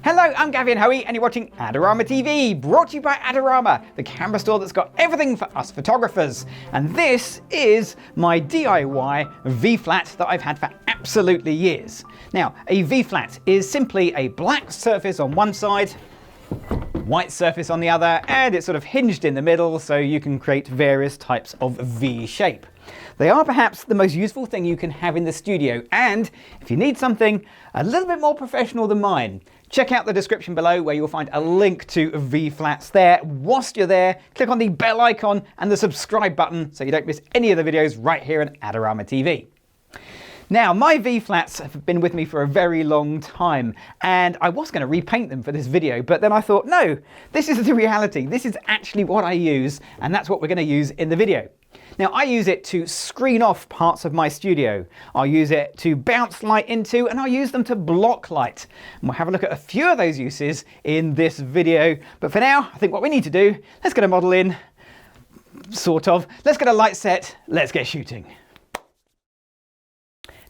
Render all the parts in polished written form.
Hello, I'm Gavin Hoey and you're watching Adorama TV, brought to you by Adorama, the camera store that's got everything for us photographers. And this is my DIY V-flat that I've had for absolutely years. Now, a V-flat is simply a black surface on one side, white surface on the other, and it's sort of hinged in the middle so you can create various types of V shape. They are perhaps the most useful thing you can have in the studio, and if you need something a little bit more professional than mine, check out the description below where you'll find a link to V-flats there. Whilst you're there, click on the bell icon and the subscribe button so you don't miss any of the videos right here on Adorama TV. Now, my V-flats have been with me for a very long time, and I was going to repaint them for this video, but then I thought, no, this is the reality. This is actually what I use, and that's what we're going to use in the video. Now, I use it to screen off parts of my studio. I'll use it to bounce light into, and I'll use them to block light. And we'll have a look at a few of those uses in this video. But for now, I think what we need to do, let's get a model in, sort of. Let's get a light set, let's get shooting.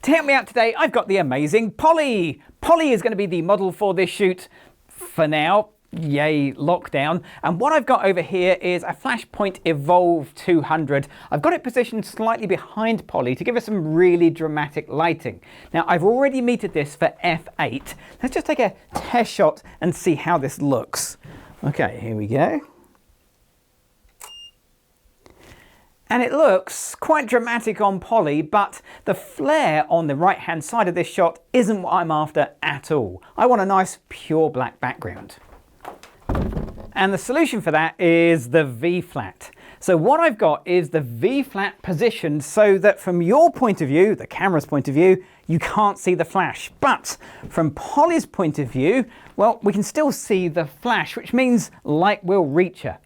To help me out today, I've got the amazing Polly. Polly is going to be the model for this shoot for now. Yay, lockdown. And what I've got over here is a Flashpoint eVOLV 200. I've got it positioned slightly behind Polly to give us some really dramatic lighting. Now, I've already metered this for f8. Let's just take a test shot and see how this looks. Okay, here we go. And it looks quite dramatic on Polly, but the flare on the right-hand side of this shot isn't what I'm after at all. I want a nice pure black background. And the solution for that is the V-flat. So what I've got is the V-flat positioned so that from your point of view, the camera's point of view, you can't see the flash. But from Polly's point of view, well, we can still see the flash, which means light will reach her.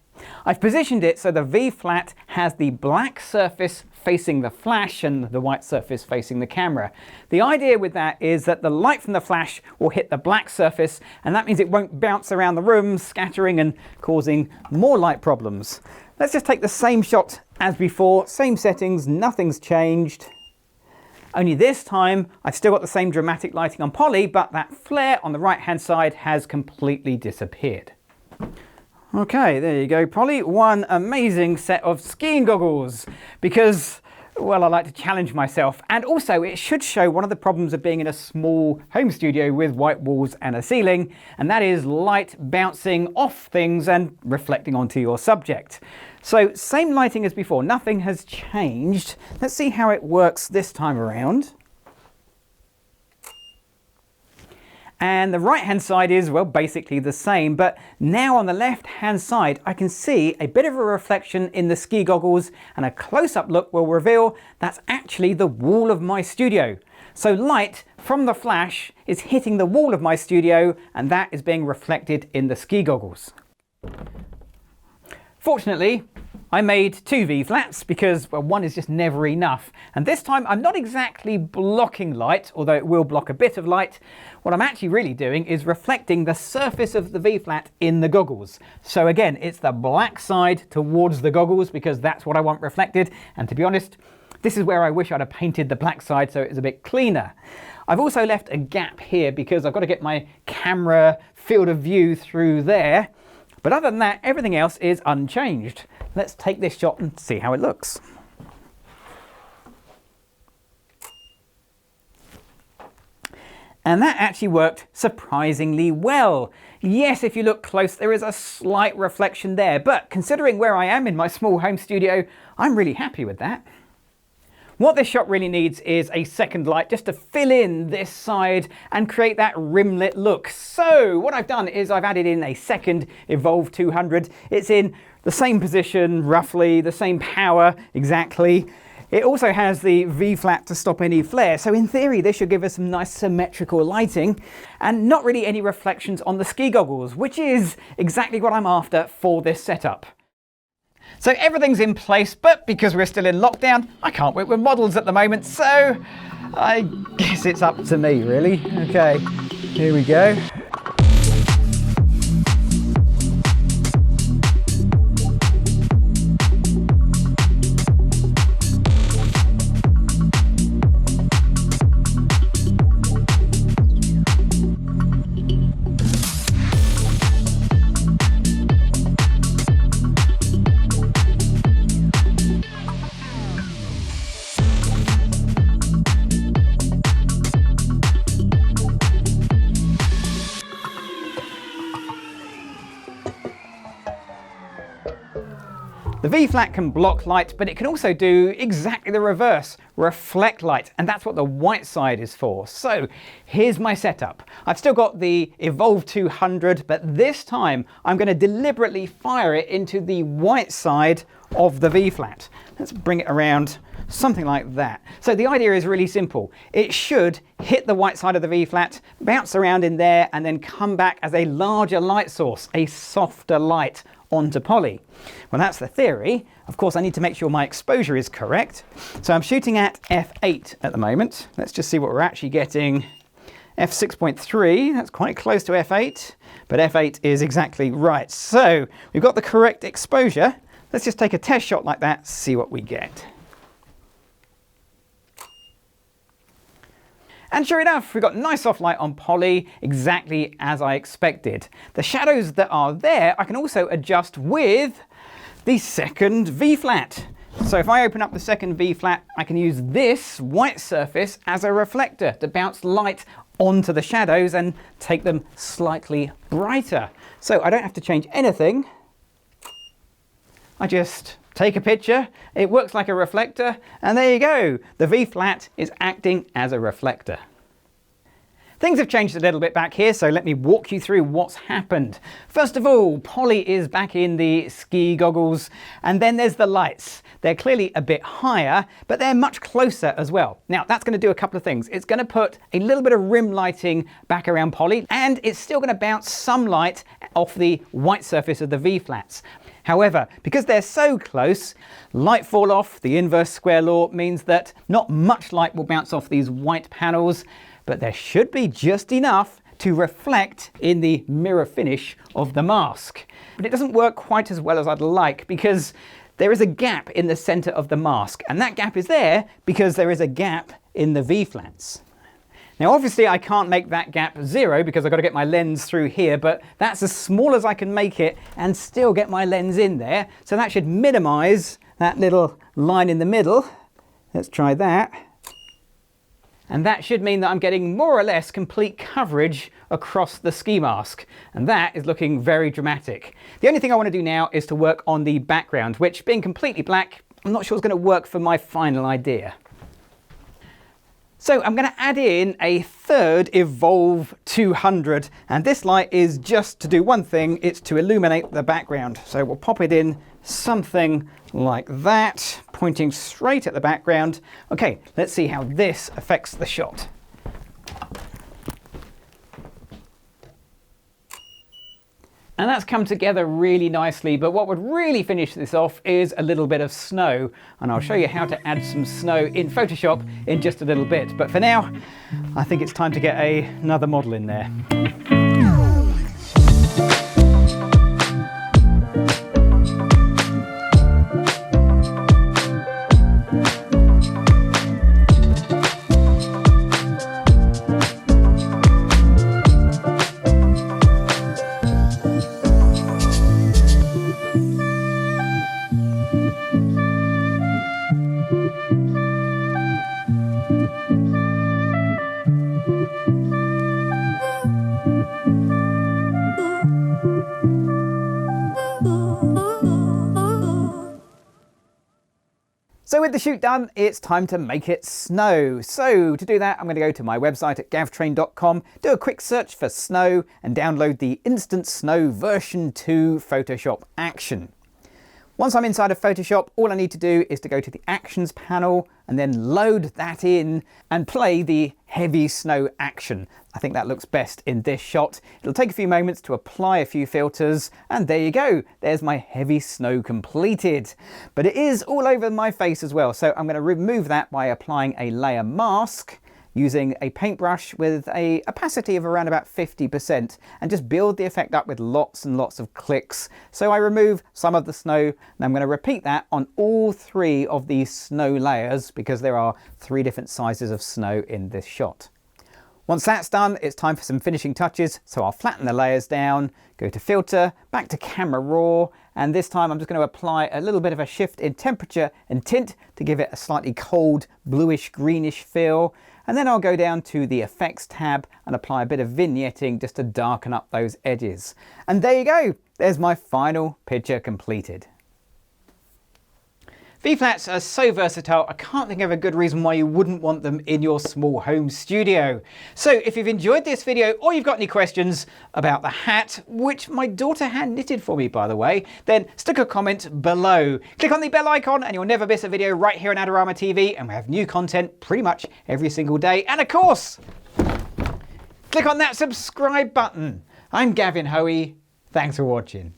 I've positioned it so the V-flat has the black surface facing the flash and the white surface facing the camera. The idea with that is that the light from the flash will hit the black surface, and that means it won't bounce around the room, scattering and causing more light problems. Let's just take the same shot as before, same settings, nothing's changed. Only this time, I've still got the same dramatic lighting on Polly, but that flare on the right-hand side has completely disappeared. Okay, there you go, Polly. One amazing set of skiing goggles because, well, I like to challenge myself. And also, it should show one of the problems of being in a small home studio with white walls and a ceiling, and that is light bouncing off things and reflecting onto your subject. So, same lighting as before. Nothing has changed. Let's see how it works this time around. And the right-hand side is, well, basically the same, but now on the left-hand side, I can see a bit of a reflection in the ski goggles, and a close-up look will reveal that's actually the wall of my studio. So light from the flash is hitting the wall of my studio, and that is being reflected in the ski goggles. Fortunately, I made two V-flats because, well, one is just never enough. And this time I'm not exactly blocking light, although it will block a bit of light. What I'm actually really doing is reflecting the surface of the V-flat in the goggles. So again, it's the black side towards the goggles because that's what I want reflected. And to be honest, this is where I wish I'd have painted the black side so it's a bit cleaner. I've also left a gap here because I've got to get my camera field of view through there. But other than that, everything else is unchanged. Let's take this shot and see how it looks. And that actually worked surprisingly well. Yes, if you look close, there is a slight reflection there, but considering where I am in my small home studio, I'm really happy with that. What this shot really needs is a second light just to fill in this side and create that rimlit look. So what I've done is I've added in a second eVOLV 200. It's in the same position, roughly, the same power exactly. It also has the V-flat to stop any flare. So in theory, this should give us some nice symmetrical lighting and not really any reflections on the ski goggles, which is exactly what I'm after for this setup. So everything's in place, but because we're still in lockdown, I can't work with models at the moment, so I guess it's up to me, really. Okay, here we go. The V-flat can block light, but it can also do exactly the reverse, reflect light, and that's what the white side is for. So here's my setup. I've still got the eVOLV 200, but this time I'm going to deliberately fire it into the white side of the V-flat. Let's bring it around something like that. So the idea is really simple. It should hit the white side of the V-flat, bounce around in there, and then come back as a larger light source, a softer light onto poly. Well, that's the theory. Of course, I need to make sure my exposure is correct. So I'm shooting at f8 at the moment. Let's just see what we're actually getting. f6.3, that's quite close to f8, but f8 is exactly right. So we've got the correct exposure. Let's just take a test shot like that, see what we get. And sure enough, we've got nice soft light on poly, exactly as I expected. The shadows that are there, I can also adjust with the second V-flat. So if I open up the second V-flat, I can use this white surface as a reflector to bounce light onto the shadows and take them slightly brighter. So I don't have to change anything. I just take a picture, it works like a reflector, and there you go. The V-flat is acting as a reflector. Things have changed a little bit back here, so let me walk you through what's happened. First of all, poly is back in the ski goggles, and then there's the lights. They're clearly a bit higher, but they're much closer as well. Now, that's going to do a couple of things. It's going to put a little bit of rim lighting back around poly, and it's still going to bounce some light off the white surface of the V-flats. However, because they're so close, light fall off, the inverse square law, means that not much light will bounce off these white panels, but there should be just enough to reflect in the mirror finish of the mask. But it doesn't work quite as well as I'd like because there is a gap in the center of the mask, and that gap is there because there is a gap in the V-flats. Now obviously I can't make that gap 0 because I've got to get my lens through here, but that's as small as I can make it and still get my lens in there. So that should minimize that little line in the middle. Let's try that. And that should mean that I'm getting more or less complete coverage across the ski mask. And that is looking very dramatic. The only thing I want to do now is to work on the background, which being completely black, I'm not sure it's going to work for my final idea. So I'm going to add in a third eVOLV 200, and this light is just to do one thing, it's to illuminate the background. So we'll pop it in something like that, pointing straight at the background. Okay, let's see how this affects the shot. And that's come together really nicely, but what would really finish this off is a little bit of snow. And I'll show you how to add some snow in Photoshop in just a little bit. But for now, I think it's time to get another model in there. So with the shoot done, it's time to make it snow. So to do that, I'm going to go to my website at gavtrain.com, do a quick search for snow and download the Instant Snow version 2 Photoshop action. Once I'm inside of Photoshop, all I need to do is to go to the Actions panel and then load that in and play the heavy snow action. I think that looks best in this shot. It'll take a few moments to apply a few filters, and there you go. There's my heavy snow completed. But it is all over my face as well, so I'm going to remove that by applying a layer mask using a paintbrush with a opacity of around about 50% and just build the effect up with lots and lots of clicks. So I remove some of the snow, and I'm going to repeat that on all 3 of these snow layers because there are 3 different sizes of snow in this shot. Once that's done, it's time for some finishing touches, so I'll flatten the layers down, go to filter, back to camera raw, and this time I'm just going to apply a little bit of a shift in temperature and tint to give it a slightly cold bluish greenish feel. And then I'll go down to the effects tab and apply a bit of vignetting just to darken up those edges. And there you go, there's my final picture completed. vFlats are so versatile, I can't think of a good reason why you wouldn't want them in your small home studio. So if you've enjoyed this video or you've got any questions about the hat, which my daughter hand knitted for me by the way, then stick a comment below. Click on the bell icon and you'll never miss a video right here on Adorama TV, and we have new content pretty much every single day. And of course, click on that subscribe button. I'm Gavin Hoey. Thanks for watching.